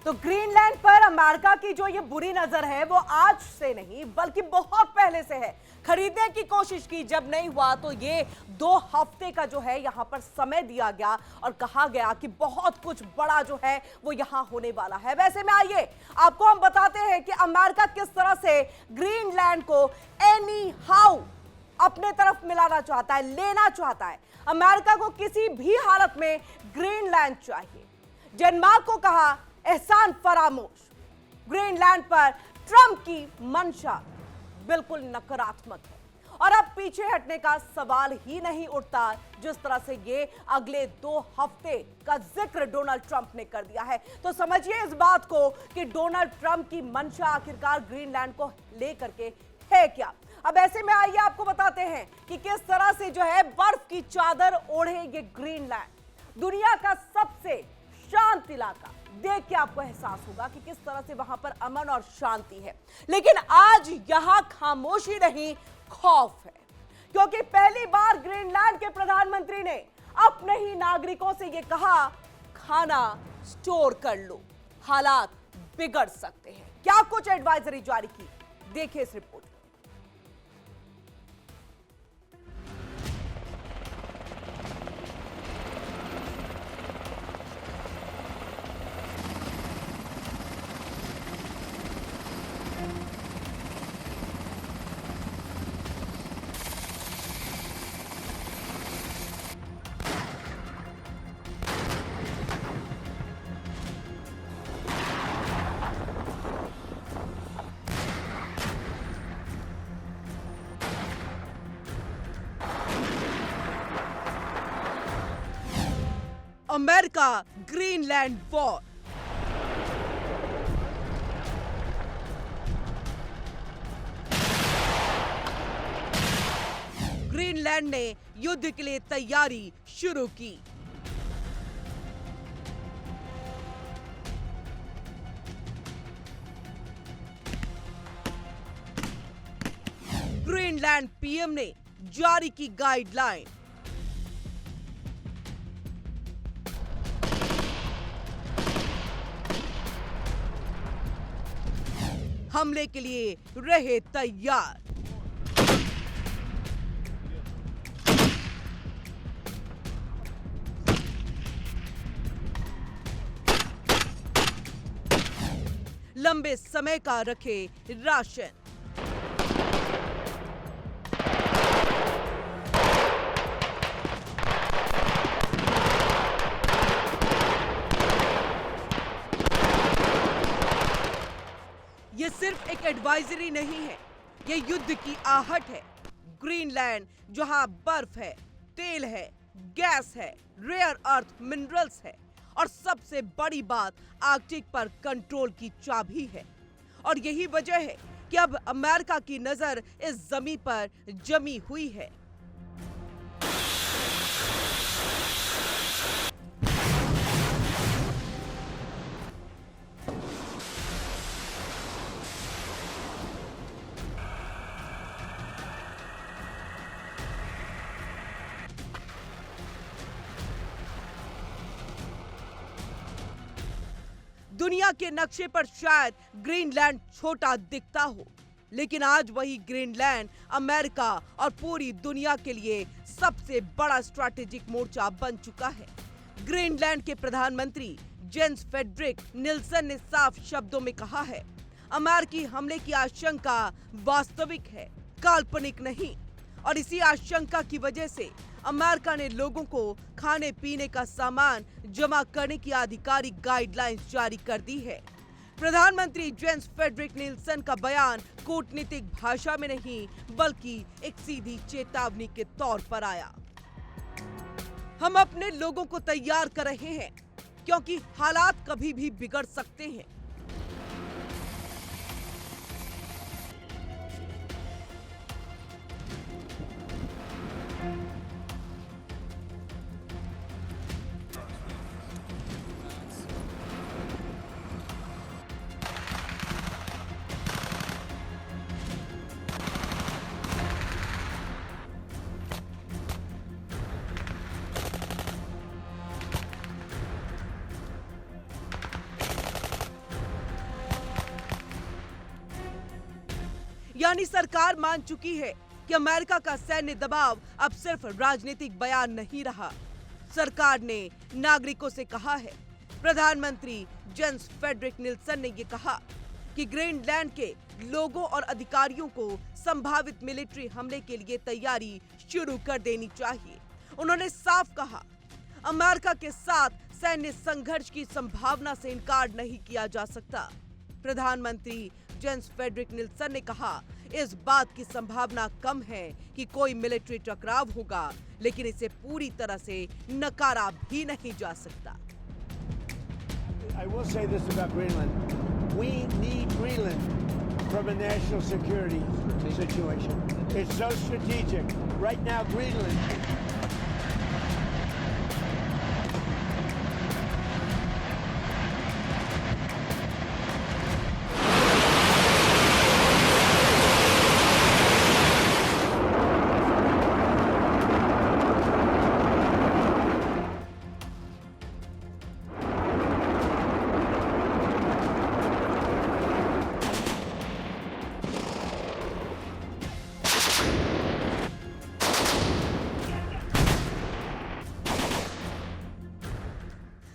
तो ग्रीनलैंड पर अमेरिका की जो ये बुरी नजर है वो आज से नहीं बल्कि बहुत पहले से है। खरीदने की कोशिश की, जब नहीं हुआ तो ये 2 हफ्ते का जो है यहां पर समय दिया गया और कहा गया कि बहुत कुछ बड़ा जो है वो यहां होने वाला है। वैसे में आइए आपको हम बताते हैं कि अमेरिका किस तरह से ग्रीनलैंड को एनी हाउ अपने तरफ मिलाना चाहता है, लेना चाहता है। अमेरिका को किसी भी हालत में ग्रीनलैंड चाहिए। डेनमार्क को कहा एहसान फरामोश। ग्रीनलैंड पर ट्रंप की मंशा बिल्कुल नकारात्मक है और अब पीछे हटने का सवाल ही नहीं उठता। जिस तरह से ये अगले 2 हफ्ते का जिक्र डोनाल्ड ट्रंप ने कर दिया है, तो समझिए इस बात को कि डोनाल्ड ट्रंप की मंशा आखिरकार ग्रीनलैंड को लेकर के है क्या। अब ऐसे में आइए आपको बताते हैं कि किस तरह से जो है बर्फ की चादर ओढ़े ये ग्रीनलैंड, दुनिया का सबसे शांत इलाका। देख के आपको एहसास होगा कि किस तरह से वहां पर अमन और शांति है। लेकिन आज यहां खामोशी नहीं, खौफ है, क्योंकि पहली बार ग्रीनलैंड के प्रधानमंत्री ने अपने ही नागरिकों से यह कहा, खाना स्टोर कर लो, हालात बिगड़ सकते हैं। क्या कुछ एडवाइजरी जारी की, देखिए इस report. America Greenland war. Greenland ने युद्ध के लिए तैयारी शुरू की। ग्रीनलैंड पीएम ने जारी की गाइडलाइन। हमले के लिए रहे तैयार। लंबे समय का रखे राशन। ये सिर्फ एक एडवाइजरी नहीं है, ये युद्ध की आहट है। ग्रीनलैंड जहां बर्फ है, तेल है, गैस है, रेयर अर्थ मिनरल्स है और सबसे बड़ी बात आर्कटिक पर कंट्रोल की चाबी है। और यही वजह है कि अब अमेरिका की नजर इस जमीन पर जमी हुई है। दुनिया के नक्शे पर शायद ग्रीनलैंड छोटा दिखता हो, लेकिन आज वही ग्रीनलैंड अमेरिका और पूरी दुनिया के लिए सबसे बड़ा स्ट्रैटेजिक मोर्चा बन चुका है। ग्रीनलैंड के प्रधानमंत्री जेन्स फेडरिक निल्सन ने साफ शब्दों में कहा है, अमेरिकी हमले की आशंका वास्तविक है, काल्पनिक नहीं। और इसी आशंका की वजह से अमेरिका ने लोगों को खाने पीने का सामान जमा करने की आधिकारिक गाइडलाइंस जारी कर दी है। प्रधानमंत्री जेन्स फेडरिक निल्सन का बयान कूटनीतिक भाषा में नहीं बल्कि एक सीधी चेतावनी के तौर पर आया। हम अपने लोगों को तैयार कर रहे हैं क्योंकि हालात कभी भी बिगड़ सकते हैं। यानी सरकार मान चुकी है कि अमेरिका का सैन्य दबाव अब सिर्फ राजनीतिक बयान नहीं रहा। सरकार ने नागरिकों से कहा है। प्रधानमंत्री जेन्स फेडरिक निल्सन ने यह कहा कि ग्रीनलैंड के लोगों और अधिकारियों को संभावित मिलिट्री हमले के लिए तैयारी शुरू कर देनी चाहिए। उन्होंने साफ कहा, अमेरिका के साथ सैन्य संघर्ष की संभावना से इनकार नहीं किया जा सकता। प्रधानमंत्री जेन्स फेडरिक निल्सन ने कहा, इस बात की संभावना कम है कि कोई मिलिट्री टकराव होगा, लेकिन इसे पूरी तरह से नकारा भी नहीं जा सकता। I will say this about Greenland. We need Greenland from a national security situation. It's so strategic. Right now, Greenland.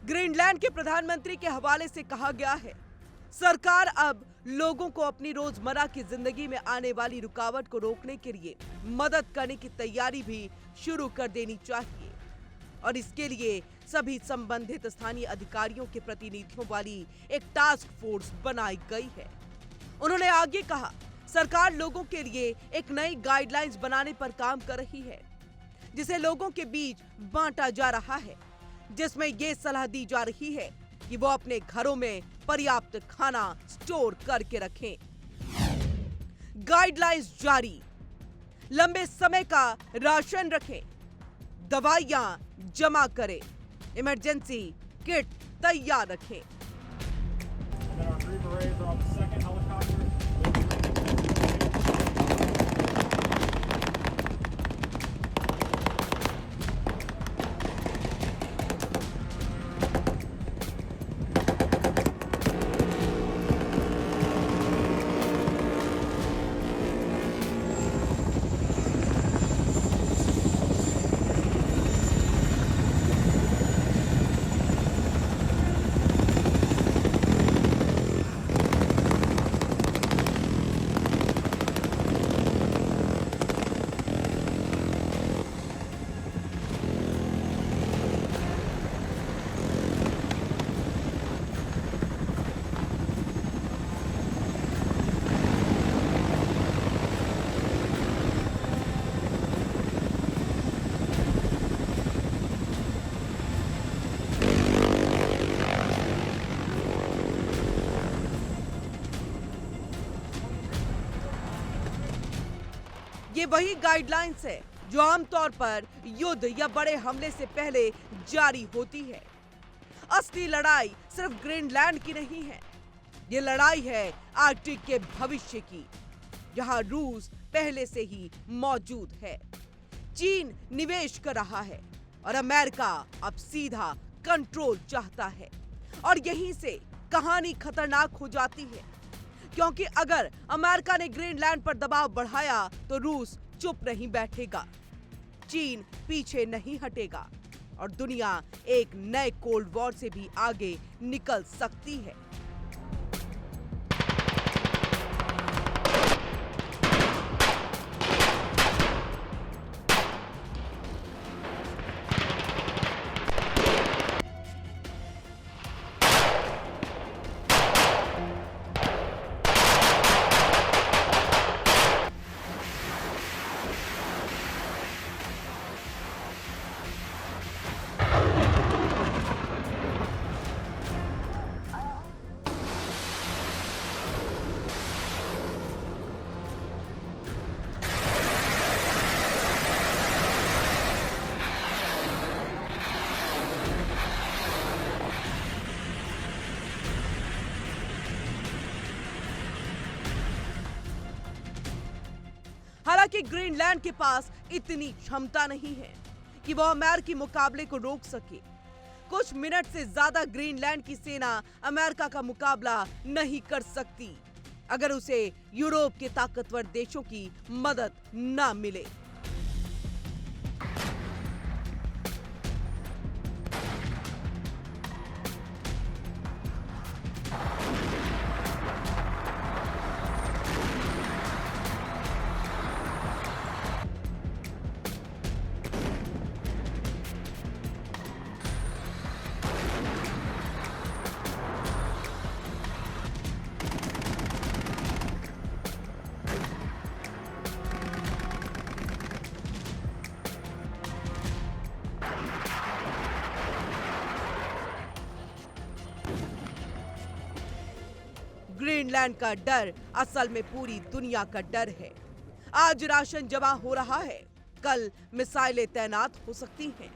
Greenland के प्रधानमंत्री के हवाले से कहा गया है, सरकार अब लोगों को अपनी रोजमर्रा की जिंदगी में आने वाली रुकावट को रोकने के लिए मदद करने की तैयारी भी शुरू कर देनी चाहिए और इसके लिए सभी संबंधित स्थानीय अधिकारियों के प्रतिनिधियों वाली एक टास्क फोर्स बनाई गई है। उन्होंने आगे कहा, सरकार लोगों के लिए एक नई गाइडलाइंस बनाने पर काम कर रही है, जिसे लोगों के बीच बांटा जा रहा है, जिसमें ये सलाह दी जा रही है कि वो अपने घरों में पर्याप्त खाना स्टोर करके रखें। गाइडलाइंस जारी, लंबे समय का राशन रखें, दवाइयां जमा करें, इमरजेंसी किट तैयार रखें। ये वही गाइडलाइंस है जो आमतौर पर युद्ध या बड़े हमले से पहले जारी होती है। असली लड़ाई सिर्फ ग्रीनलैंड की नहीं है, ये लड़ाई है आर्कटिक के भविष्य की, जहां रूस पहले से ही मौजूद है। चीन निवेश कर रहा है और अमेरिका अब सीधा कंट्रोल चाहता है और यहीं से कहानी खतरनाक हो जाती है, क्योंकि अगर अमेरिका ने ग्रीनलैंड पर दबाव बढ़ाया तो रूस चुप नहीं बैठेगा, चीन पीछे नहीं हटेगा और दुनिया एक नए कोल्ड वॉर से भी आगे निकल सकती है। हालांकि ग्रीनलैंड के पास इतनी क्षमता नहीं है कि वो अमेरिकी मुकाबले को रोक सके। कुछ मिनट से ज्यादा ग्रीनलैंड की सेना अमेरिका का मुकाबला नहीं कर सकती। अगर उसे यूरोप के ताकतवर देशों की मदद ना मिले। ग्रीनलैंड का डर असल में पूरी दुनिया का डर है। आज राशन जमा हो रहा है, कल मिसाइलें तैनात हो सकती हैं।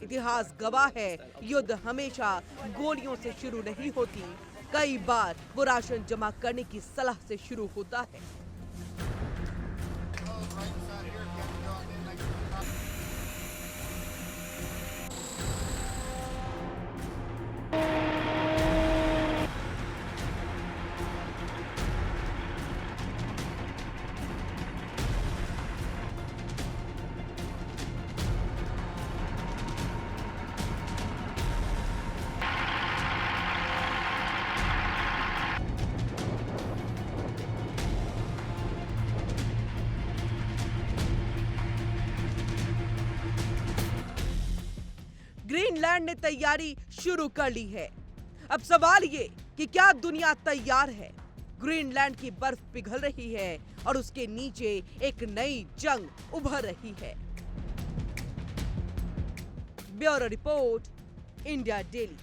इतिहास गवाह है, युद्ध हमेशा गोलियों से शुरू नहीं होती, कई बार वो राशन जमा करने की सलाह से शुरू होता है। ग्रीनलैंड ने तैयारी शुरू कर ली है। अब सवाल ये कि क्या दुनिया तैयार है? ग्रीनलैंड की बर्फ पिघल रही है और उसके नीचे एक नई जंग उभर रही है। Bureau report, India daily.